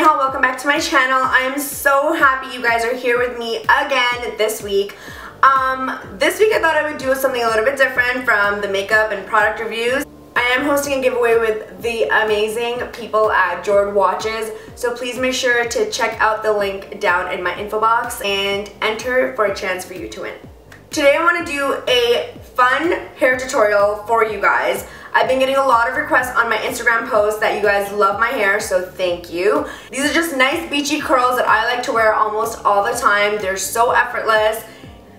Nehal, welcome back to my channel. I am so happy you guys are here with me again this week. This week I thought I would do something a little bit different from the makeup and product reviews. I am hosting a giveaway with the amazing people at Jord Watches, so please make sure to check out the link down in my info box and enter for a chance for you to win. Today I want to do a fun hair tutorial for you guys. I've been getting a lot of requests on my Instagram posts that you guys love my hair, so thank you. These are just nice beachy curls that I like to wear almost all the time. They're so effortless.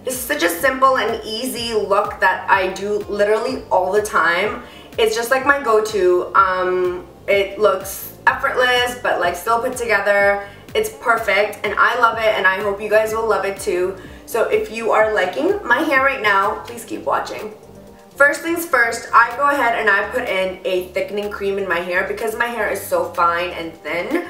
This is such a simple and easy look that I do literally all the time. It's just like my go-to. It looks effortless but like still put together. It's perfect and I love it, and I hope you guys will love it too. So if you are liking my hair right now, please keep watching. First things first, I go ahead and I put in a thickening cream in my hair because my hair is so fine and thin.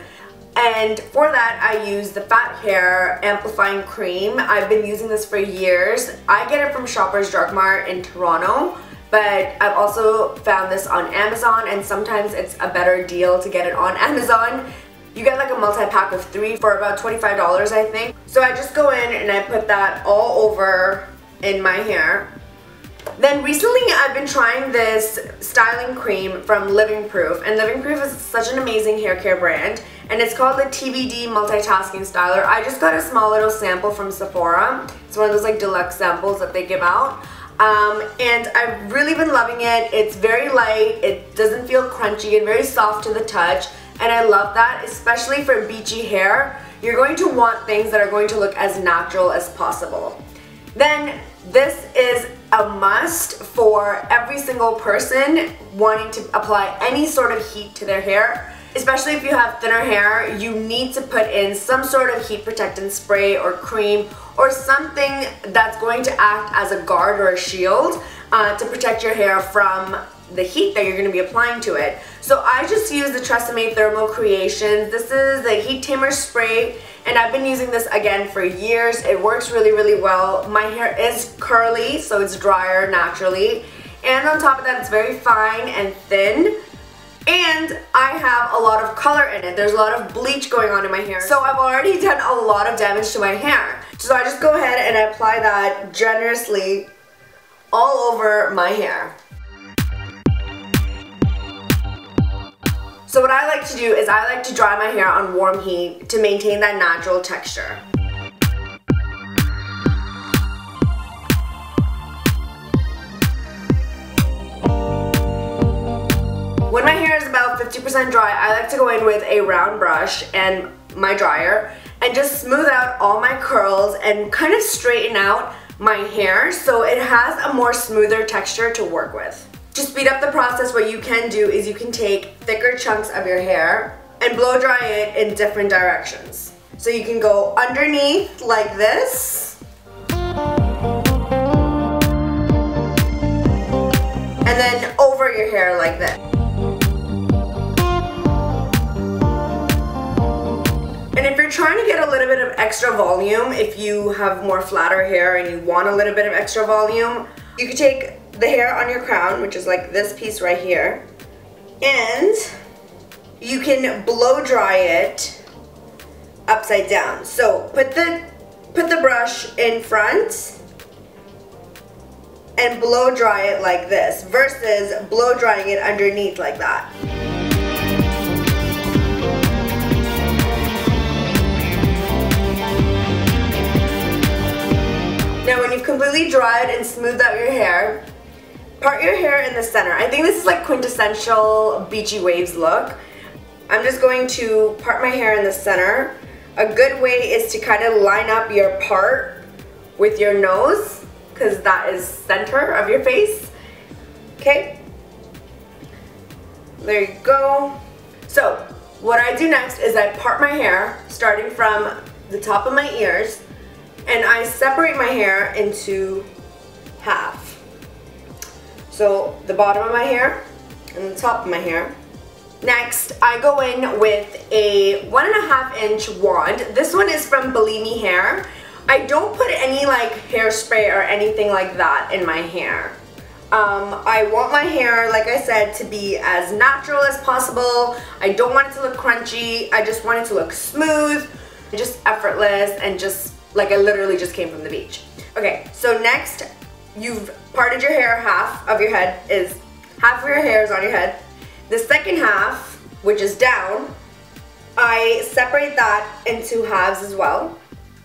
And for that, I use the Fat Hair Amplifying Cream. I've been using this for years. I get it from Shoppers Drug Mart in Toronto, but I've also found this on Amazon, and sometimes it's a better deal to get it on Amazon. You get like a multi-pack of 3 for about $25, I think. So I just go in and I put that all over in my hair. Then recently I've been trying this styling cream from Living Proof, and Living Proof is such an amazing hair care brand, and it's called the TBD Multitasking Styler. I just got a small little sample from Sephora. It's one of those like deluxe samples that they give out. And I've really been loving it. It's very light, it doesn't feel crunchy, and very soft to the touch, and I love that, especially for beachy hair. You're going to want things that are going to look as natural as possible. Then this is a must for every single person wanting to apply any sort of heat to their hair. Especially if you have thinner hair, you need to put in some sort of heat protectant spray or cream or something that's going to act as a guard or a shield to protect your hair from the heat that you're going to be applying to it. So I just use the Tresemme Thermal Creations. This is the heat tamer spray, and I've been using this again for years. It works really, really well. My hair is curly, so it's drier naturally. And on top of that, it's very fine and thin. And I have a lot of color in it. There's a lot of bleach going on in my hair. So I've already done a lot of damage to my hair. So I just go ahead and I apply that generously all over my hair. So what I like to do is I like to dry my hair on warm heat to maintain that natural texture. When my hair is about 50% dry, I like to go in with a round brush and my dryer and just smooth out all my curls and kind of straighten out my hair so it has a more smoother texture to work with. To speed up the process, what you can do is you can take thicker chunks of your hair and blow dry it in different directions. So you can go underneath like this, and then over your hair like this. And if you're trying to get a little bit of extra volume, if you have more flatter hair and you want a little bit of extra volume, you can take the hair on your crown, which is like this piece right here, and you can blow dry it upside down. So put the brush in front and blow dry it like this versus blow drying it underneath like that. Now when you've completely dried and smoothed out your hair, part your hair in the center. I think this is like quintessential beachy waves look. I'm just going to part my hair in the center. A good way is to kind of line up your part with your nose, because that is center of your face. Okay? There you go. So what I do next is I part my hair starting from the top of my ears, and I separate my hair into half. So the bottom of my hair and the top of my hair. Next, I go in with a 1.5 inch wand. This one is from Believe Me Hair. I don't put any like hairspray or anything like that in my hair. I want my hair, like I said, to be as natural as possible. I don't want it to look crunchy. I just want it to look smooth, just effortless, and just like I literally just came from the beach. Okay, so next, you've parted your hair. Half of your hair is on your head. The second half, which is down, I separate that into halves as well.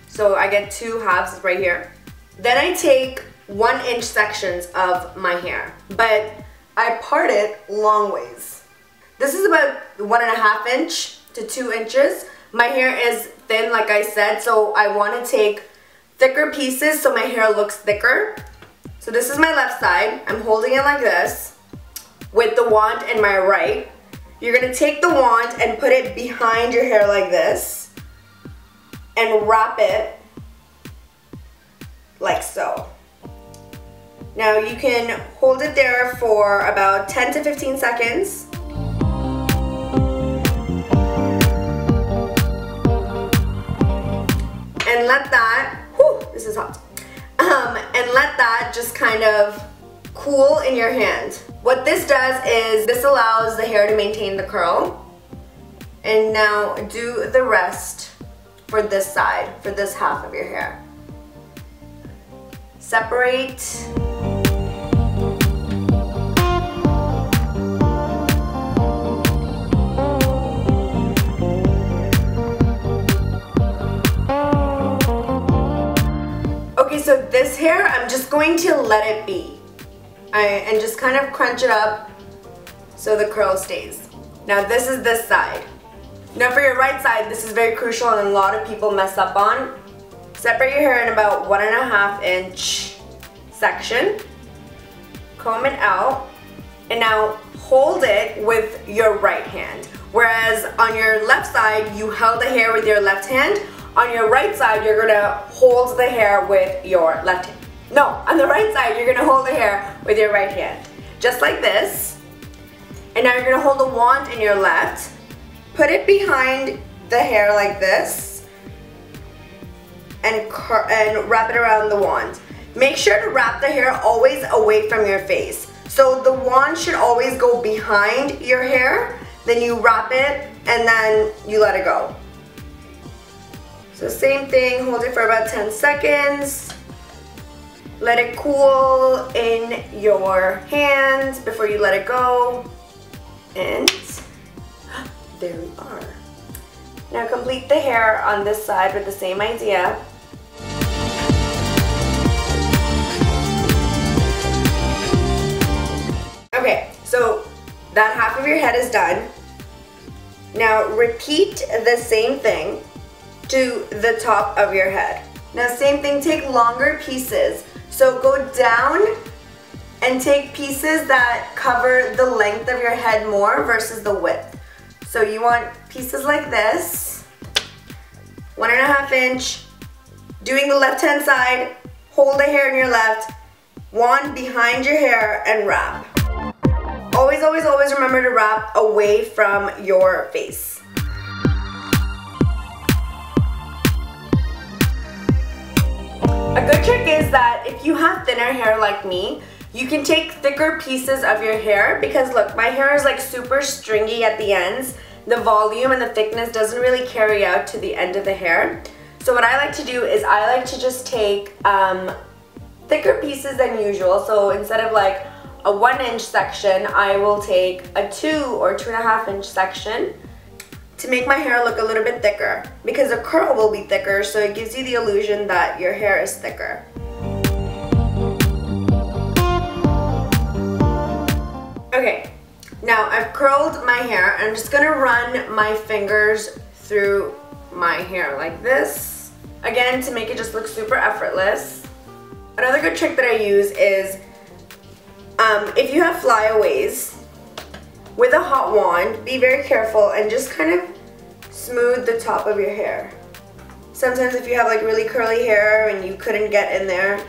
So I get 2 halves right here. Then I take 1-inch sections of my hair, but I part it long ways. This is about 1.5 inch to 2 inches. My hair is thin, like I said, so I want to take thicker pieces so my hair looks thicker. So this is my left side. I'm holding it like this with the wand in my right. You're gonna take the wand and put it behind your hair like this and wrap it like so. Now you can hold it there for about 10 to 15 seconds. And let that, whew, this is hot. And let that just kind of cool in your hand. What this does is this allows the hair to maintain the curl. And now do the rest for this side, for this half of your hair. Separate. Okay, so this hair, I'm just going to let it be. And just kind of crunch it up so the curl stays. Now this is this side. Now for your right side, this is very crucial and a lot of people mess up on. Separate your hair in about 1.5 inch section. Comb it out. And now hold it with your right hand. Whereas on your left side, you held the hair with your left hand. On your right side, you're gonna hold the hair with your left hand. No, on the right side, you're gonna hold the hair with your right hand. Just like this. And now you're gonna hold the wand in your left. Put it behind the hair like this. And wrap it around the wand. Make sure to wrap the hair always away from your face. So the wand should always go behind your hair. Then you wrap it and then you let it go. So same thing, hold it for about 10 seconds. Let it cool in your hand before you let it go. And there we are. Now complete the hair on this side with the same idea. Okay, so that half of your head is done. Now repeat the same thing to the top of your head. Now same thing, take longer pieces. So go down and take pieces that cover the length of your head more versus the width. So you want pieces like this, 1.5 inch, doing the left hand side, hold the hair in your left, wand behind your hair and wrap. Always, always, always remember to wrap away from your face. A good trick is that if you have thinner hair like me, you can take thicker pieces of your hair because look, my hair is like super stringy at the ends. The volume and the thickness doesn't really carry out to the end of the hair. So what I like to do is I like to just take thicker pieces than usual. So instead of like a 1-inch section, I will take a 2 or 2.5 inch section to make my hair look a little bit thicker because the curl will be thicker, so it gives you the illusion that your hair is thicker. Okay, now I've curled my hair. I'm just gonna run my fingers through my hair like this. Again, to make it just look super effortless. Another good trick that I use is if you have flyaways, with a hot wand, be very careful and just kind of smooth the top of your hair. Sometimes if you have like really curly hair and you couldn't get in there,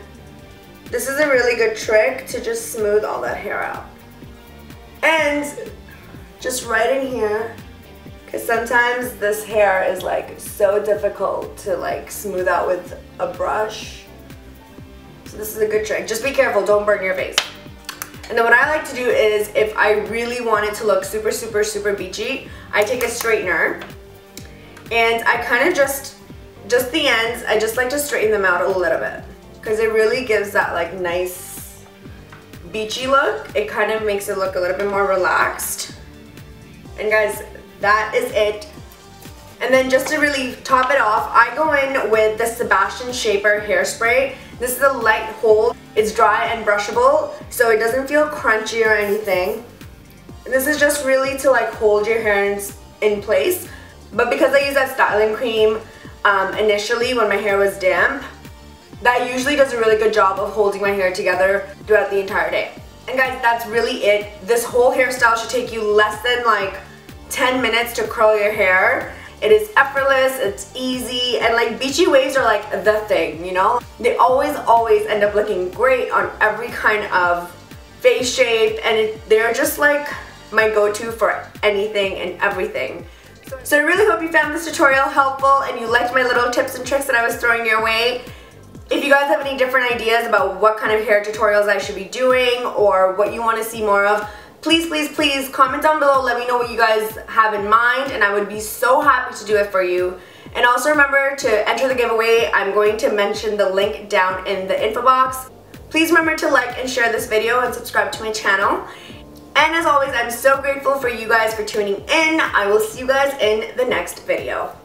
this is a really good trick to just smooth all that hair out. And just right in here, because sometimes this hair is like so difficult to like smooth out with a brush. So this is a good trick. Just be careful, don't burn your face. And then what I like to do is, if I really want it to look super, super, super beachy, I take a straightener and I kind of just the ends, I just like to straighten them out a little bit because it really gives that like nice beachy look. It kind of makes it look a little bit more relaxed. And guys, that is it. And then just to really top it off, I go in with the Sebastian Shaper hairspray. This is a light hold. It's dry and brushable, so it doesn't feel crunchy or anything. And this is just really to like hold your hair in place. But because I use that styling cream initially when my hair was damp, that usually does a really good job of holding my hair together throughout the entire day. And guys, that's really it. This whole hairstyle should take you less than like 10 minutes to curl your hair. It is effortless, it's easy, and like beachy waves are like the thing, you know? They always end up looking great on every kind of face shape, and they're just like my go-to for anything and everything. So I really hope you found this tutorial helpful and you liked my little tips and tricks that I was throwing your way. If you guys have any different ideas about what kind of hair tutorials I should be doing or what you want to see more of, please comment down below. Let me know what you guys have in mind, and I would be so happy to do it for you. And also remember to enter the giveaway. I'm going to mention the link down in the info box. Please remember to like and share this video and subscribe to my channel. And as always, I'm so grateful for you guys for tuning in. I will see you guys in the next video.